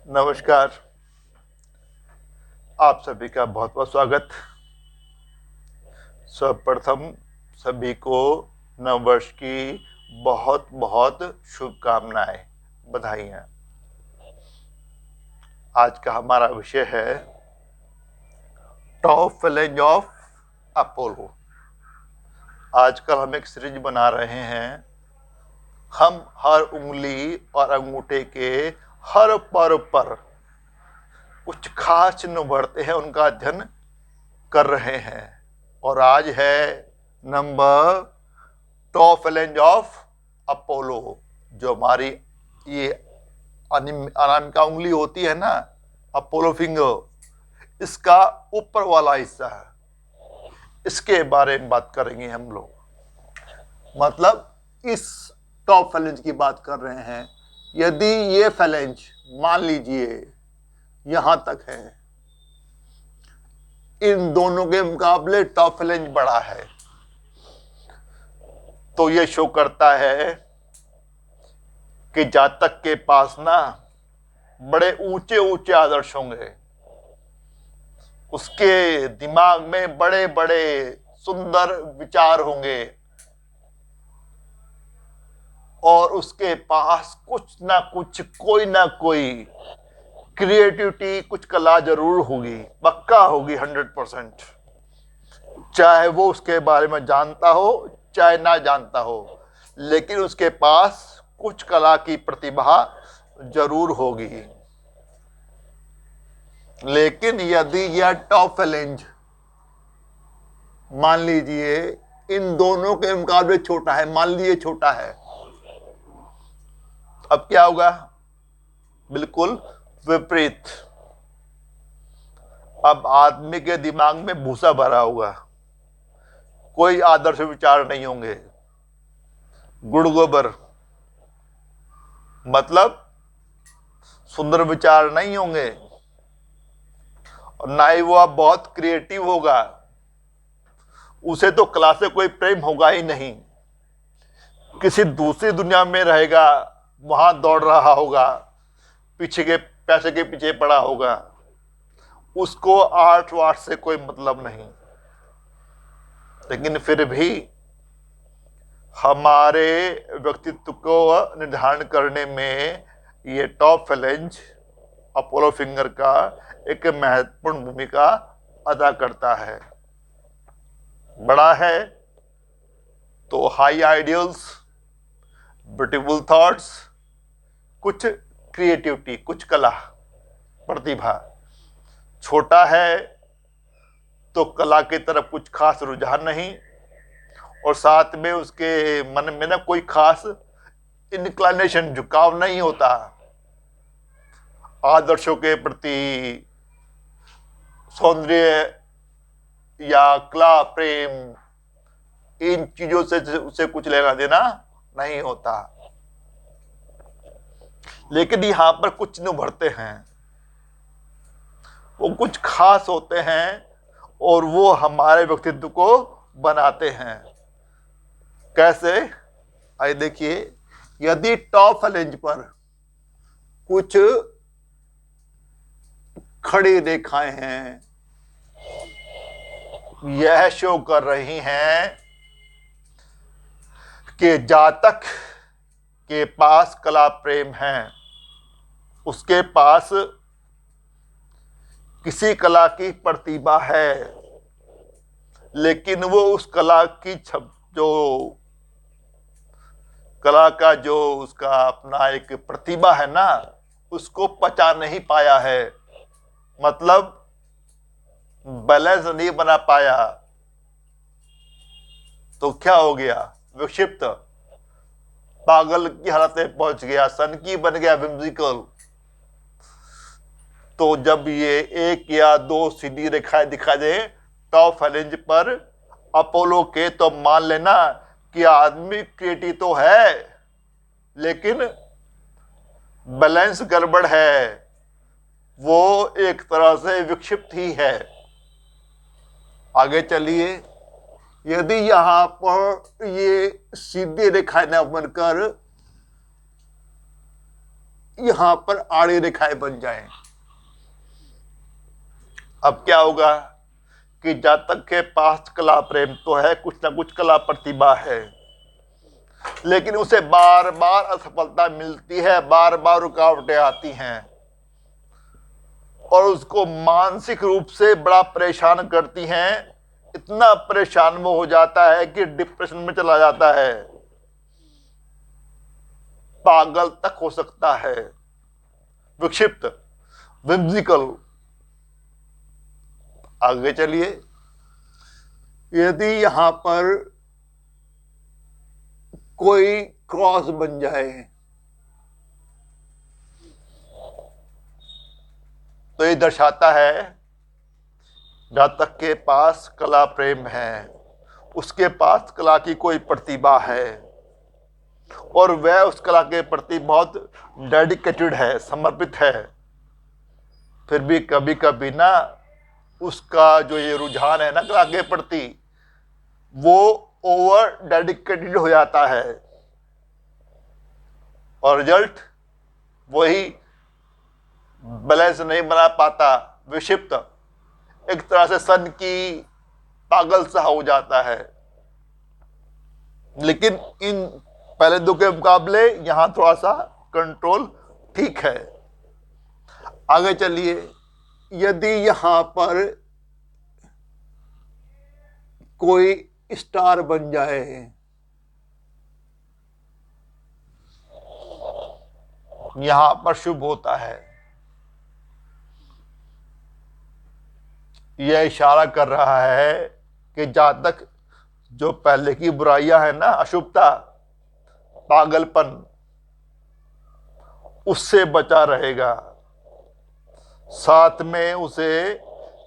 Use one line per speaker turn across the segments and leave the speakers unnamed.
नमस्कार। आप सभी का बहुत बहुत स्वागत। सर्वप्रथम सभी को नववर्ष की बहुत बहुत शुभकामनाएं, बधाइयाँ। आज का हमारा विषय है टॉ फैलेंज ऑफ अपोलो। आजकल हम एक सीरीज बना रहे हैं। हम हर उंगली और अंगूठे के हर पर कुछ खास चिन्ह बढ़ते हैं, उनका अध्ययन कर रहे हैं। और आज है नंबर टॉ फैलेंज ऑफ अपोलो। जो हमारी ये अनामिका उंगली होती है ना, अपोलो फिंगर, इसका ऊपर वाला हिस्सा है, इसके बारे में बात करेंगे हम लोग। मतलब इस टॉ फैलेंज की बात कर रहे हैं। यदि ये फैलेंज मान लीजिए यहां तक है, इन दोनों के मुकाबले टॉ फैलेंज बड़ा है, तो ये शो करता है कि जातक के पास ना बड़े ऊंचे ऊंचे आदर्श होंगे, उसके दिमाग में बड़े बड़े सुंदर विचार होंगे, और उसके पास कुछ ना कुछ, कोई ना कोई क्रिएटिविटी, कुछ कला जरूर होगी, पक्का होगी 100%। चाहे वो उसके बारे में जानता हो चाहे ना जानता हो, लेकिन उसके पास कुछ कला की प्रतिभा जरूर होगी। लेकिन यदि यह टॉ फैलेंज मान लीजिए इन दोनों के मुकाबले छोटा है, मान लीजिए छोटा है, अब क्या होगा? बिल्कुल विपरीत। अब आदमी के दिमाग में भूसा भरा होगा, कोई आदर्श विचार नहीं होंगे, गुड़ गोबर, मतलब सुंदर विचार नहीं होंगे, और ना ही वो अब बहुत क्रिएटिव होगा। उसे तो कला से कोई प्रेम होगा ही नहीं, किसी दूसरी दुनिया में रहेगा, वहां दौड़ रहा होगा, पीछे के पैसे के पीछे पड़ा होगा, उसको आर्ट वार्ट से कोई मतलब नहीं। लेकिन फिर भी हमारे व्यक्तित्व को निर्धारण करने में ये टॉ फैलेंज अपोलो फिंगर का एक महत्वपूर्ण भूमिका अदा करता है। बड़ा है तो हाई आइडियल्स, ब्यूटीफुल थॉट्स, कुछ क्रिएटिविटी, कुछ कला, प्रतिभा। छोटा है तो कला की तरफ कुछ खास रुझान नहीं, और साथ में उसके मन में ना कोई खास इनक्लाइनेशन, झुकाव नहीं होता आदर्शों के प्रति, सौंदर्य या कला प्रेम, इन चीजों से उसे कुछ लेना देना नहीं होता। लेकिन यहां पर कुछ चिन्ह उभरते हैं, वो कुछ खास होते हैं, और वो हमारे व्यक्तित्व को बनाते हैं। कैसे? आइए देखिए। यदि टॉ फैलेंज पर कुछ खड़ी रेखाएं हैं, यह शो कर रही हैं कि जातक के पास कला प्रेम है, उसके पास किसी कला की प्रतिभा है, लेकिन वो उस कला की जो कला का जो उसका अपना एक प्रतिभा है ना, उसको पचा नहीं पाया है, मतलब बैलेंस नहीं बना पाया। तो क्या हो गया? विक्षिप्त, पागल की हालत में पहुंच गया, सनकी बन गया, विम्सिकल। तो जब ये एक या दो सीधी रेखाएं दिखाई दे टॉ फैलेंज पर अपोलो के, तो मान लेना कि आदमी क्रिएटिव तो है, लेकिन बैलेंस गड़बड़ है, वो एक तरह से विक्षिप्त ही है। आगे चलिए। यदि यहां पर ये सीधी रेखाएं न बनकर यहां पर आड़ी रेखाएं बन जाएं। अब क्या होगा कि जातक के पास कला प्रेम तो है, कुछ ना कुछ कला प्रतिभा है, लेकिन उसे बार बार असफलता मिलती है, बार बार रुकावटें आती हैं और उसको मानसिक रूप से बड़ा परेशान करती हैं। इतना परेशान वो हो जाता है कि डिप्रेशन में चला जाता है, पागल तक हो सकता है, विक्षिप्त, विम्सिकल। आगे चलिए, यदि यहां पर कोई क्रॉस बन जाए तो ये दर्शाता है जातक के पास कला प्रेम है, उसके पास कला की कोई प्रतिभा है और वह उस कला के प्रति बहुत डेडिकेटेड है, समर्पित है। फिर भी कभी कभी ना उसका जो ये रुझान है ना कला के प्रति, वो ओवर डेडिकेटेड हो जाता है और रिजल्ट वही बैलेंस नहीं बना पाता, विक्षिप्त, एक तरह से सन की पागल सा हो जाता है। लेकिन इन पहले दो के मुकाबले यहां थोड़ा सा कंट्रोल ठीक है। आगे चलिए, यदि यहां पर कोई स्टार बन जाए, यहां पर शुभ होता है। यह इशारा कर रहा है कि जातक जो पहले की बुराइयां है ना, अशुभता, पागलपन, उससे बचा रहेगा। साथ में उसे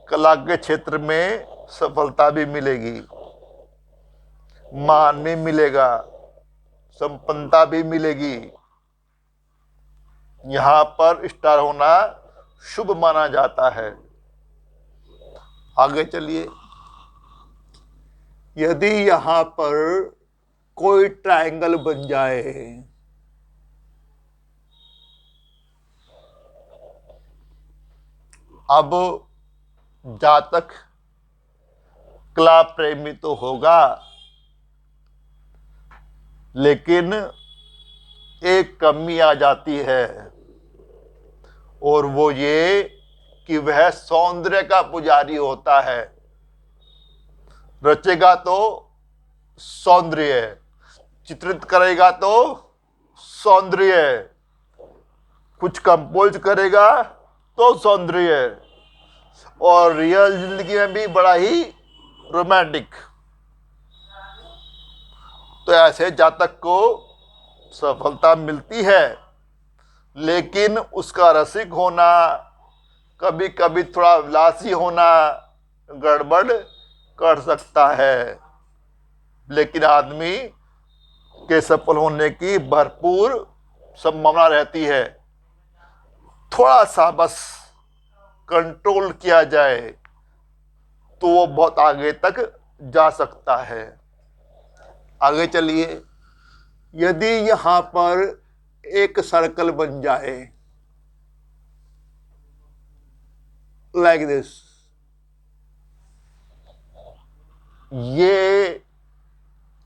कला के क्षेत्र में सफलता भी मिलेगी, मान भी मिलेगा, संपन्नता भी मिलेगी। यहां पर स्टार होना शुभ माना जाता है। आगे चलिए, यदि यहां पर कोई ट्रायंगल बन जाए, अब जातक कला प्रेमी तो होगा, लेकिन एक कमी आ जाती है और वो ये कि वह सौंदर्य का पुजारी होता है। रचेगा तो सौंदर्य, चित्रित करेगा तो सौंदर्य, कुछ कंपोज करेगा तो सौंदर्य, और रियल जिंदगी में भी बड़ा ही रोमांटिक। तो ऐसे जातक को सफलता मिलती है, लेकिन उसका रसिक होना, कभी कभी थोड़ा विलासी होना गड़बड़ कर सकता है। लेकिन आदमी के सफल होने की भरपूर संभावना रहती है। थोड़ा सा बस कंट्रोल किया जाए तो वो बहुत आगे तक जा सकता है। आगे चलिए, यदि यहां पर एक सर्कल बन जाए लाइक दिस, ये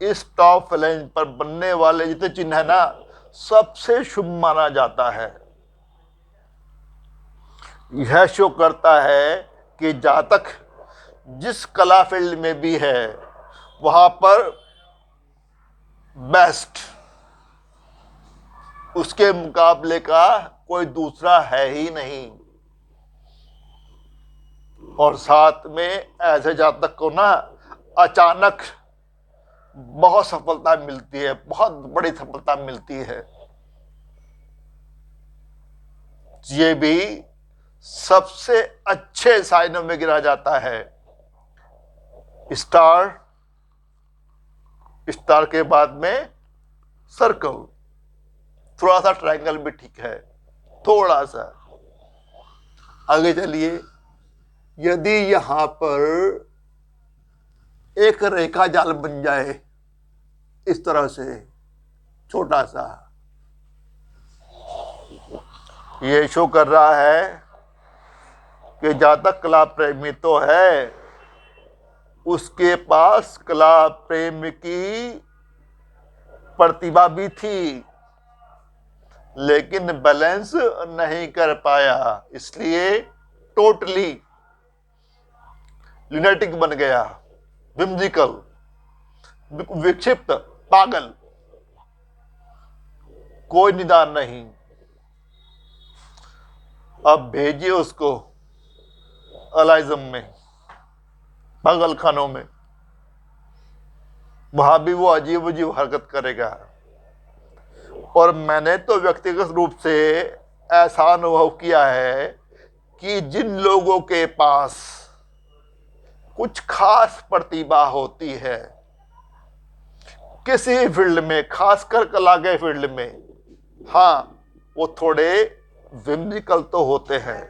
इस टॉप फ्लैंज पर बनने वाले जितने चिन्ह है ना, सबसे शुभ माना जाता है। यह शो करता है कि जातक जिस कला फील्ड में भी है वहां पर बेस्ट, उसके मुकाबले का कोई दूसरा है ही नहीं। और साथ में ऐसे जातक को ना अचानक बहुत सफलता मिलती है, बहुत बड़ी सफलता मिलती है। ये भी सबसे अच्छे साइनों में गिना जाता है। स्टार, स्टार के बाद में सर्कल, थोड़ा सा ट्रायंगल भी ठीक है, थोड़ा सा। आगे चलिए, यदि यहां पर एक रेखा जाल बन जाए इस तरह से, छोटा सा, ये शो कर रहा है कि जहाँ तक कला प्रेमी तो है, उसके पास कला प्रेम की प्रतिभा भी थी, लेकिन बैलेंस नहीं कर पाया, इसलिए टोटली लुनेटिक बन गया, विम्जिकल, विक्षिप्त, पागल, कोई निदान नहीं। अब भेजिए उसको अलाइजम में, पागल खानों में, वहां भी वो अजीब अजीब हरकत करेगा। और मैंने तो व्यक्तिगत रूप से ऐसा अनुभव किया है कि जिन लोगों के पास कुछ खास प्रतिभा होती है किसी फील्ड में, खासकर कला के फील्ड में, हाँ, वो थोड़े विम्जिकल तो होते हैं,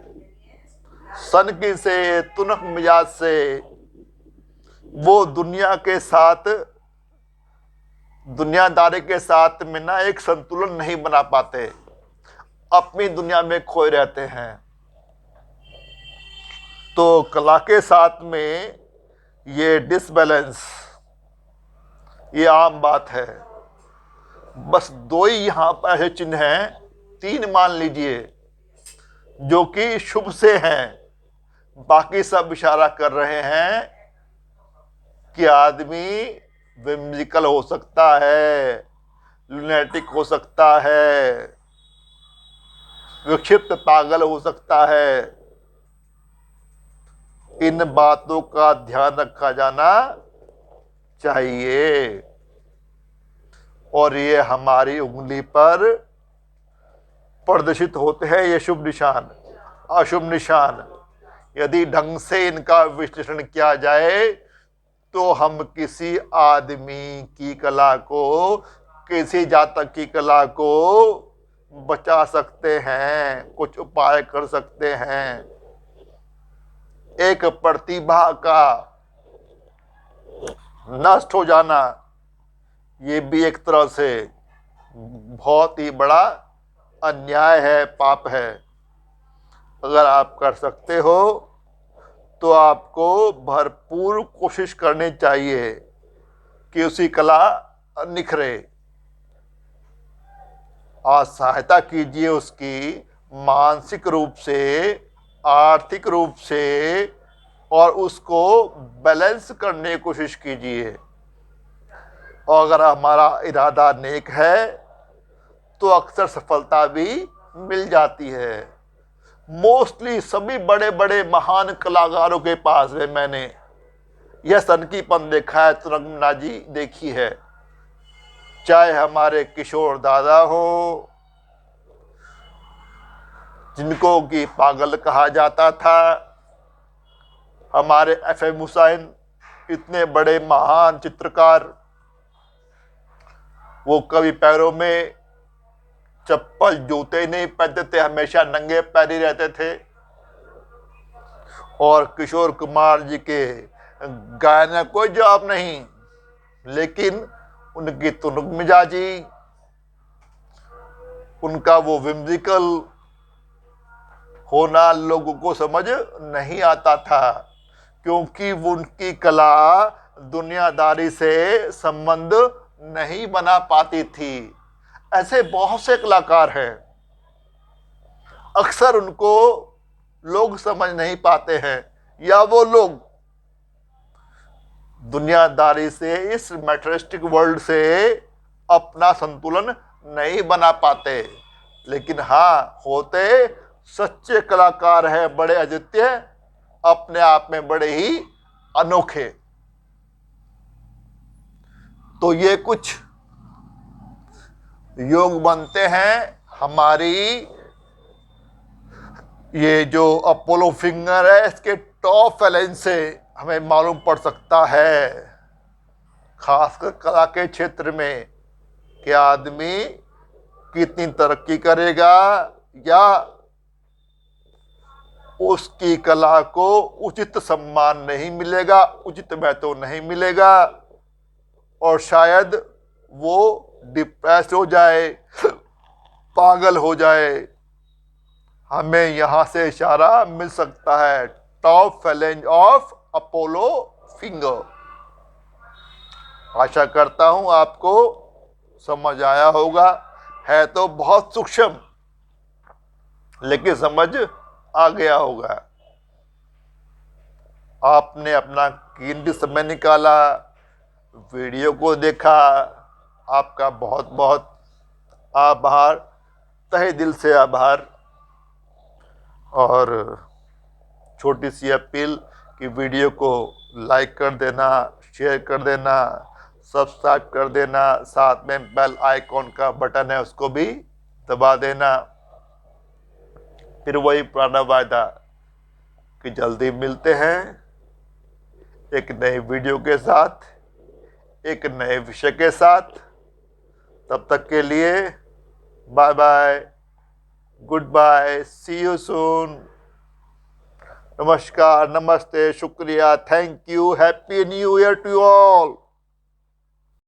सनकी से, तुनक मिजाज से, वो दुनिया के साथ, दुनियादारी के साथ में ना एक संतुलन नहीं बना पाते, अपनी दुनिया में खोए रहते हैं। तो कला के साथ में ये डिसबैलेंस, ये आम बात है। बस दो ही यहां पर ऐसे चिन्ह हैं, तीन मान लीजिए, जो कि शुभ से हैं, बाकी सब इशारा कर रहे हैं कि आदमी विम्जिकल हो सकता है, लुनेटिक हो सकता है, विक्षिप्त पागल हो सकता है। इन बातों का ध्यान रखा जाना चाहिए, और ये हमारी उंगली पर प्रदर्शित होते हैं, ये शुभ निशान, अशुभ निशान। यदि ढंग से इनका विश्लेषण किया जाए तो हम किसी आदमी की कला को, किसी जातक की कला को बचा सकते हैं, कुछ उपाय कर सकते हैं। एक प्रतिभा का नष्ट हो जाना, ये भी एक तरह से बहुत ही बड़ा अन्याय है, पाप है। अगर आप कर सकते हो तो आपको भरपूर कोशिश करनी चाहिए कि उसकी कला निखरे, और सहायता कीजिए उसकी, मानसिक रूप से, आर्थिक रूप से, और उसको बैलेंस करने की कोशिश कीजिए। और अगर हमारा इरादा नेक है तो अक्सर सफलता भी मिल जाती है। मोस्टली सभी बड़े बड़े महान कलाकारों के पास है मैंने यह सनकीपन देखा है, तुरंगनाजी देखी है। चाहे हमारे किशोर दादा हो, जिनको कि पागल कहा जाता था, हमारे एफ.एम. हुसैन, इतने बड़े महान चित्रकार, वो कभी पैरों में चप्पल, जूते नहीं पहनते थे, हमेशा नंगे पैर ही रहते थे। और किशोर कुमार जी के गायन का कोई जवाब नहीं, लेकिन उनकी तुनक मिजाजी, उनका वो विम्जिकल होना लोगों को समझ नहीं आता था, क्योंकि उनकी कला दुनियादारी से संबंध नहीं बना पाती थी। ऐसे बहुत से कलाकार हैं, अक्सर उनको लोग समझ नहीं पाते हैं, या वो लोग दुनियादारी से, इस मैटेरियलिस्टिक वर्ल्ड से अपना संतुलन नहीं बना पाते। लेकिन हाँ, होते सच्चे कलाकार हैं, बड़े अद्वितीय, अपने आप में बड़े ही अनोखे। तो ये कुछ योग बनते हैं हमारी, ये जो अपोलो फिंगर है, इसके टॉप वैलेंस से हमें मालूम पड़ सकता है, खासकर कला के क्षेत्र में, कि आदमी कितनी तरक्की करेगा या उसकी कला को उचित सम्मान नहीं मिलेगा, उचित महत्व नहीं मिलेगा, और शायद वो डिप्रेस हो जाए, पागल हो जाए, हमें यहाँ से इशारा मिल सकता है, top phalanges of Apollo finger. आशा करता हूं आपको समझ आया होगा। है तो बहुत सूक्ष्म, लेकिन समझ आ गया होगा। आपने अपना कीमती समय निकाला, वीडियो को देखा, आपका बहुत बहुत आभार, तहे दिल से आभार। और छोटी सी अपील कि वीडियो को लाइक कर देना, शेयर कर देना, सब्सक्राइब कर देना, साथ में बेल आइकॉन का बटन है उसको भी दबा देना। फिर वही पुराना वायदा कि जल्दी मिलते हैं एक नए वीडियो के साथ, एक नए विषय के साथ। तब तक के लिए bye bye, goodbye, see you soon. नमस्कार, नमस्ते, शुक्रिया, thank you, happy new year to all.